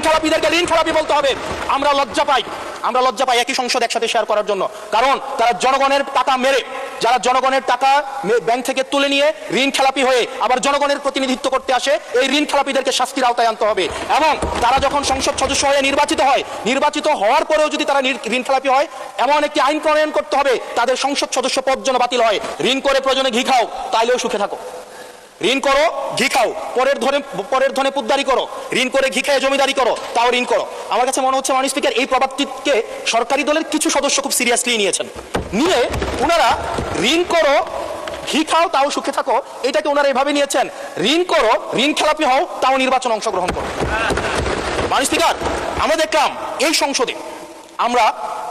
খেলাপিদেরকে ঋণ খেলাপি বলতে হবে। আমরা লজ্জা পাই একই সংসদ একসাথে শেয়ার করার জন্য, কারণ তারা জনগণের টাকা মেরে, যারা জনগণের টাকা ব্যাংক থেকে তুলে নিয়ে ঋণ খেলাপি হয়ে আবার জনগণের প্রতিনিধিত্ব করতে আসে, এই ঋণ খেলাপিদেরকে শাস্তির আওতায় আনতে হবে। এবং তারা যখন সংসদ সদস্য হয়ে নির্বাচিত হওয়ার পরেও যদি তারা ঋণ খেলাপি হয়, এমন একটি আইন প্রণয়ন করতে হবে তাদের সংসদ সদস্য পদ যেন বাতিল হয়। ঋণ করে প্রয়োজনে ঘি খাও, তাইলেও সুখে থাকো। ঋণ করো, ঘি খাও, পরের ধনে পুদ্দারি করো, ঋণ করে ঘি খেয়ে জমিদারি করো, তাও ঋণ করো। আমার কাছে মনে হচ্ছে মাননীয় স্পিকার, এই প্রবাদটিকে সরকারি দলের কিছু সদস্য খুব সিরিয়াসলি নিয়েছেন, নিয়ে ওনারা ঋণ করো, ঘি খাও, তাও সুখে থাকো, এটাকে ওনারা এভাবে নিয়েছেন, ঋণ করো, ঋণ খেলাপি হও, তাও নির্বাচনে অংশগ্রহণ করো। মাননীয় স্পিকার, আমরা দেখলাম এই সংসদে আমরা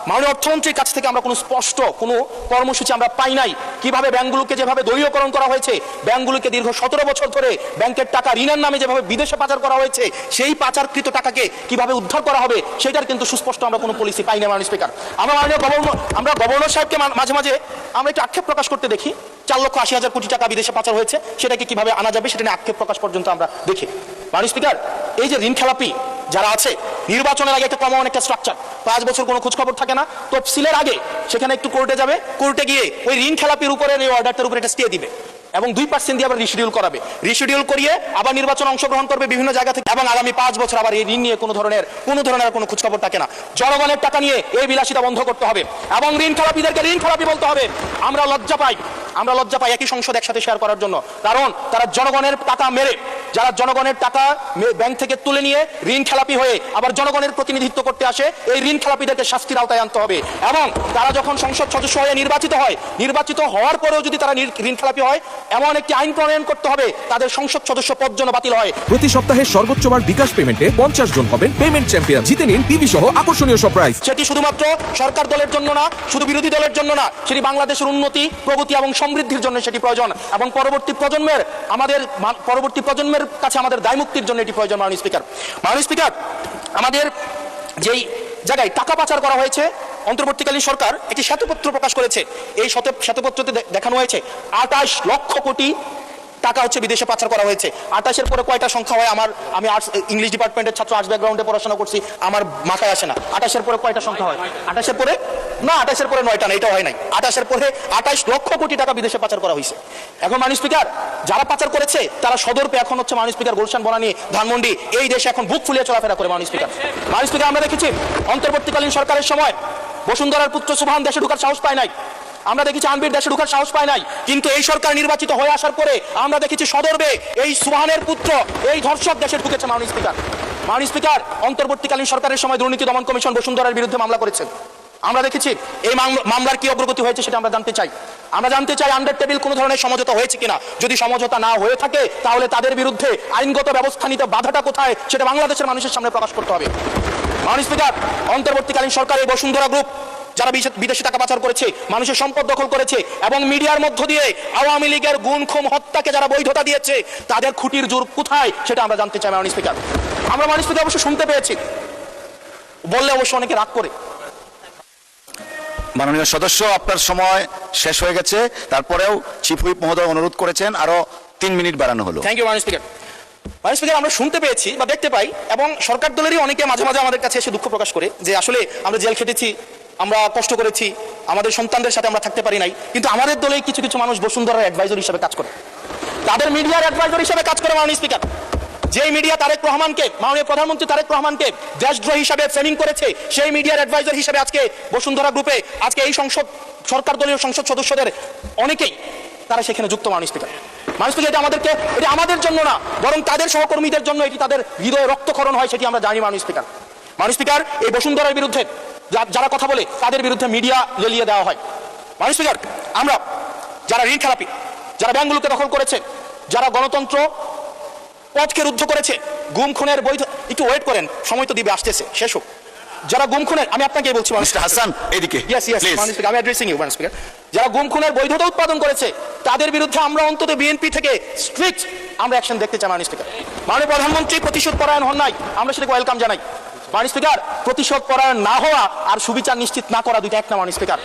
মাননীয় অর্থমন্ত্রীর কাছ থেকে আমরা কোনো স্পষ্ট কোনো কর্মসূচি আমরা পাই নাই। কিভাবে ব্যাংকগুলোকে যেভাবে দলীয়করণ করা হয়েছে, ব্যাংকগুলোকে দীর্ঘ 17 বছর ধরে ব্যাংকের টাকা ঋণের নামে যেভাবে বিদেশে পাচার করা হয়েছে, সেই পাচারকৃত টাকাকে কিভাবে উদ্ধার করা হবে, সেটার কিন্তু সুস্পষ্ট আমরা কোনো পলিসি পাই না। মাননীয় স্পিকার, আমরা গভর্নর সাহেবকে মাঝে মাঝে আমরা একটু আক্ষেপ প্রকাশ করতে দেখি, 4,80,000 কোটি টাকা বিদেশে পাচার হয়েছে, সেটাকে কিভাবে আনা যাবে সেটা নিয়ে আক্ষেপ প্রকাশ পর্যন্ত আমরা দেখি। মাননীয় স্পিকার, এই যে ঋণ খেলাপি যারা আছে, নির্বাচনের আগে একটা কমন একটা স্ট্রাকচার, 5 বছর কোনো খোঁজখবর থাকে না, তফসিলের আগে সেখানে একটু কোর্টে যাবে, কোর্টে গিয়ে ওই ঋণ খেলাপির উপরে এই অর্ডারটার উপরে একটা স্টে দিবে এবং 2% দিয়ে আবার রিশিডিউল করাবে, রিশিডিউল করিয়ে আবার নির্বাচন অংশগ্রহণ করবে বিভিন্ন জায়গা থেকে, এবং আগামী 5 বছর আবার এই ঋণ নিয়ে কোনো ধরনের কোনো খোঁজখবর থাকে না। জনগণের টাকা নিয়ে এই বিলাসিতা বন্ধ করতে হবে এবং ঋণ খেলাপিদেরকে ঋণ খেলাপি বলতে হবে। আমরা লজ্জা পাই একই সংসদ একসাথে শেয়ার করার জন্য, কারণ তারা জনগণের টাকা মেরে, যারা জনগণের টাকা ব্যাংক থেকে তুলে নিয়ে ঋণ খেলাপি হয়ে আবার জনগণের প্রতিনিধিত্ব করতে আসে, এই ঋণ খেলাপিদেরকে শাস্তির আওতায় আনতে হবে। এবং তারা যখন সংসদ সদস্য হয়ে নির্বাচিত হওয়ার পরেও যদি তারা ঋণ খেলাপি হয়, এমন একটি আইন প্রণয়ন করতে হবে তাদের সংসদ সদস্য পদ যেন বাতিল হয়। প্রতি সপ্তাহে সর্বোচ্চবার বিকাশ পেমেন্টে 50 জন হবেন পেমেন্ট চ্যাম্পিয়ন, জিতে নিন টিভি সহ আকর্ষণীয় সব প্রাইজ। সেটি শুধুমাত্র সরকার দলের জন্য না, শুধু বিরোধী দলের জন্য না, সেটি বাংলাদেশের উন্নতি, প্রগতি এবং সমৃদ্ধির জন্য সেটি প্রয়োজন, এবং পরবর্তী প্রজন্মের কাছে আমাদের দায়মুক্তির জন্য এটি প্রয়োজন। মাননীয় স্পিকার, আমাদের যেই জায়গায় টাকা পাচার করা হয়েছে, অন্তর্বর্তীকালীন সরকার একটি শ্বেতপত্র প্রকাশ করেছে। এই শ্বেতপত্রতে দেখানো হয়েছে 28 লক্ষ কোটি টাকা হচ্ছে বিদেশে পাচার করা হয়েছে। 28-এর পরে কয়টা সংখ্যা হয়, আমি আর্টস ইংলিশ ডিপার্টমেন্টের ছাত্র, আর্টস ব্যাকগ্রাউন্ডে পড়াশোনা করছি, আমার মাথায় আসে না। 28-এর পরে কয়টা সংখ্যা হয়? 28-এর পরে 9টা না, এটাও হয় নাই। 28-এর পরে 28 লক্ষ কোটি টাকা বিদেশে পাচার করা হয়েছে। এখন মাননীয় স্পিকার, যারা পাচার করেছে তারা সদর্পে এখন হচ্ছে মাননীয় স্পিকার গুলশান, বনানী, ধানমন্ডি, এই দেশে এখন বুক ফুলিয়ে চলাফেরা করে। মাননীয় স্পিকার, আমরা দেখেছি অন্তর্বর্তীকালীন সরকারের সময় বসুন্ধরার পুত্র সুবহান দেশে ঢোকার সাহস পায় নাই, আমরা দেখেছি আনবির দেশে ঢোকার সাহস পায় নাই, কিন্তু এই সরকার নির্বাচিত হয়ে আসার পরে আমরা দেখেছি সদর্বে এই সুবহানের পুত্র, এই ধর্ষক দেশে ঢুকেছে। মাননীয় স্পিকার, অন্তর্বর্তীকালীন সরকারের সময় দুর্নীতি দমন কমিশন বসুন্ধরার বিরুদ্ধে মামলা করেছে। আমরা দেখেছি এই মামলার কি অগ্রগতি হয়েছে সেটা আমরা জানতে চাই। আন্ডার টেবিল কোনো ধরনের সমঝোতা হয়েছে কিনা, যদি সমঝোতা না হয়ে থাকে তাহলে তাদের বিরুদ্ধে আইনগত ব্যবস্থা নিতে বাধাটা কোথায় সেটা বাংলাদেশের মানুষের সামনে প্রকাশ করতে হবে। মাননীয় স্পিকার, অন্তর্বর্তীকালীন সরকার এই বসুন্ধরা গ্রুপ যারা বিদেশে টাকা পাচার করেছে, মানুষের সম্পদ দখল করেছে এবং মিডিয়ার মধ্য দিয়ে আওয়ামী লীগের গুম খুম হত্যাকে যারা বৈধতা দিয়েছে, তাদের খুঁটির জোর কোথায় সেটা আমরা জানতে চাই। মাননীয় স্পিকার, আমরা মাননীয় স্পিকার অবশ্য শুনতে পেয়েছি, বললে অবশ্য অনেকে রাগ করে। মাননীয় সদস্য, আপনার সময় শেষ হয়ে গেছে, তারপরেও চিফ হুইপ মহোদয় অনুরোধ করেছেন আরো 3 মিনিট বাড়ানো হলো। থ্যাংক ইউ মাননীয় স্পিকার। আমরা শুনতে পেয়েছি বা দেখতে পাই, এবং সরকার দলেরই অনেকে মাঝে মাঝে আমাদের কাছে এসে দুঃখ প্রকাশ করে যে আসলে আমরা জেল খেটেছি, আমরা কষ্ট করেছি, আমাদের সন্তানদের সাথে আমরা থাকতে পারি নাই, কিন্তু আমাদের দলেই কিছু মানুষ বসুন্ধরার অ্যাডভাইজার হিসেবে কাজ করে, তাদের মিডিয়ার অ্যাডভাইজার হিসেবে কাজ করে। মাননীয় স্পিকার, যেই মিডিয়া তারেক রহমানকে, মাননীয় প্রধানমন্ত্রী তারেক রহমানকে দেশদ্রোহী হিসাবে ফ্রেমিং করেছে, সেই মিডিয়ার অ্যাডভাইজার হিসেবে আজকে বসুন্ধরা গ্রুপে আজকে এই সরকার দলীয় সংসদ সদস্যদের অনেকেই তারা সেখানে যুক্ত। মাননীয় স্পিকার, এটা আমাদের জন্য না, বরং তাদের সহকর্মীদের জন্য এটি তাদের হৃদয়ে রক্তক্ষরণ হয়, সেটি আমরা জানি। মাননীয় স্পিকার, এই বসুন্ধরার বিরুদ্ধে যারা কথা বলে তাদের বিরুদ্ধে মিডিয়া লেলিয়ে দেওয়া হয়। মাননীয় স্পিকার, আমরা যারা ঋণ খেলাপি, যারা ব্যাংকগুলোকে দখল করেছে, যারা গণতন্ত্র পথকে রুদ্ধ করেছে, গুম খুনের বৈধ, একটু ওয়েট করেন, সময় তো দিবে, আসতেছে, শেষ হোক। যারা গুম খুনের, আমি আপনাকে বলছি হাসান, এদিকে আমি অ্যাড্রেসিং ইউ মাননীয় স্পিকার, যারা গুম খুনের বৈধতা উৎপাদন করেছে তাদের বিরুদ্ধে আমরা অন্তত বিএনপি থেকে স্ট্রিক্ট আমরা অ্যাকশন দেখতে চাই। মাননীয় স্পিকার, মাননীয় প্রধানমন্ত্রী প্রতিশোধ পরায়ণ হন নাই, আমরা সেটাকে ওয়েলকাম জানাই। মাননীয় স্পিকার, প্রতিশোধ পরায়ণ না হওয়া আর সুবিচার নিশ্চিত না করা দুইটা এক না। মাননীয় স্পিকার,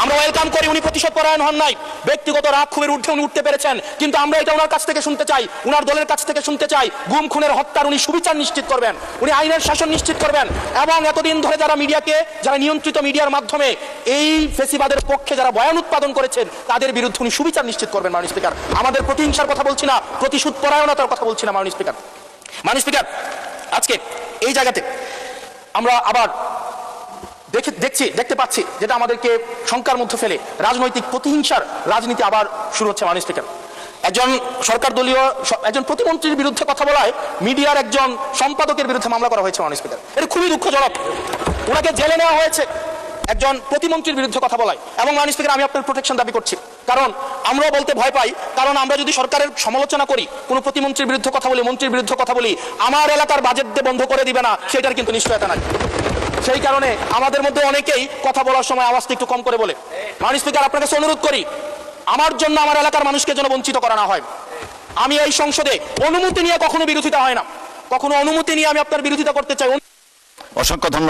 আমরা ওয়েলকাম করি, উনি প্রতিশোধ পরায়ণ হন নাই, ব্যক্তিগত রাগ ক্ষোভের ঊর্ধ্বে উনি উঠতে পেরেছেন, কিন্তু আমরা এটা ওনার কাছ থেকে শুনতে চাই, উনার দলের কাছ থেকে শুনতে চাই, গুম খুনের হত্যার উনি সুবিচার নিশ্চিত করবেন, উনি আইনের শাসন নিশ্চিত করবেন, এবং এতদিন ধরে যারা মিডিয়াকে, যারা নিয়ন্ত্রিত মিডিয়ার মাধ্যমে এই ফেসিবাদের পক্ষে যারা বয়ান উৎপাদন করেছেন তাদের বিরুদ্ধে উনি সুবিচার নিশ্চিত করবেন। মাননীয় স্পিকার, আমাদের প্রতিহিংসার কথা বলছি না, প্রতিশোধ পরায়ণতার কথা বলছি না। মাননীয় স্পিকার, আজকে এই জায়গাতে আমরা আবার দেখতে পাচ্ছি যেটা আমাদেরকে শঙ্কার মধ্যে ফেলে, রাজনৈতিক প্রতিহিংসার রাজনীতি আবার শুরু হচ্ছে। মাননীয় স্পিকার, একজন সরকার দলীয় একজন প্রতিমন্ত্রীর বিরুদ্ধে কথা বলায় মিডিয়ার একজন সম্পাদকের বিরুদ্ধে মামলা করা হয়েছে। মাননীয় স্পিকার, এটা খুবই দুঃখজনক। ওনাকে জেলে নেওয়া হয়েছে একজন প্রতিমন্ত্রীর বিরুদ্ধে কথা বলায়। এবং মাননীয় স্পিকার, আমি আপনার প্রোটেকশন দাবি করছি, কারণ আমরাও বলতে ভয় পাই, কারণ আমরা যদি সরকারের সমালোচনা করি, কোনো প্রতিমন্ত্রীর বিরুদ্ধে কথা বলি, মন্ত্রীর বিরুদ্ধে কথা বলি, আমার এলাকার বাজেট দিয়ে বন্ধ করে দিবে না সেটার কিন্তু নিশ্চয়তা নাই। সেই কারণে আমাদের মধ্যে অনেকেই কথা বলার সময় আওয়াজটা একটু কম করে বলে। মাননীয় স্পিকার, আপনার কাছে অনুরোধ করি, আমার জন্য আমার এলাকার মানুষকে যেন বঞ্চিত করা না হয়। আমি এই সংসদে অনুমতি নিয়ে কখনো বিরোধিতা হয় না, কখনো অনুমতি নিয়ে আমি আপনার বিরোধিতা করতে চাই। অসংখ্য ধন্যবাদ।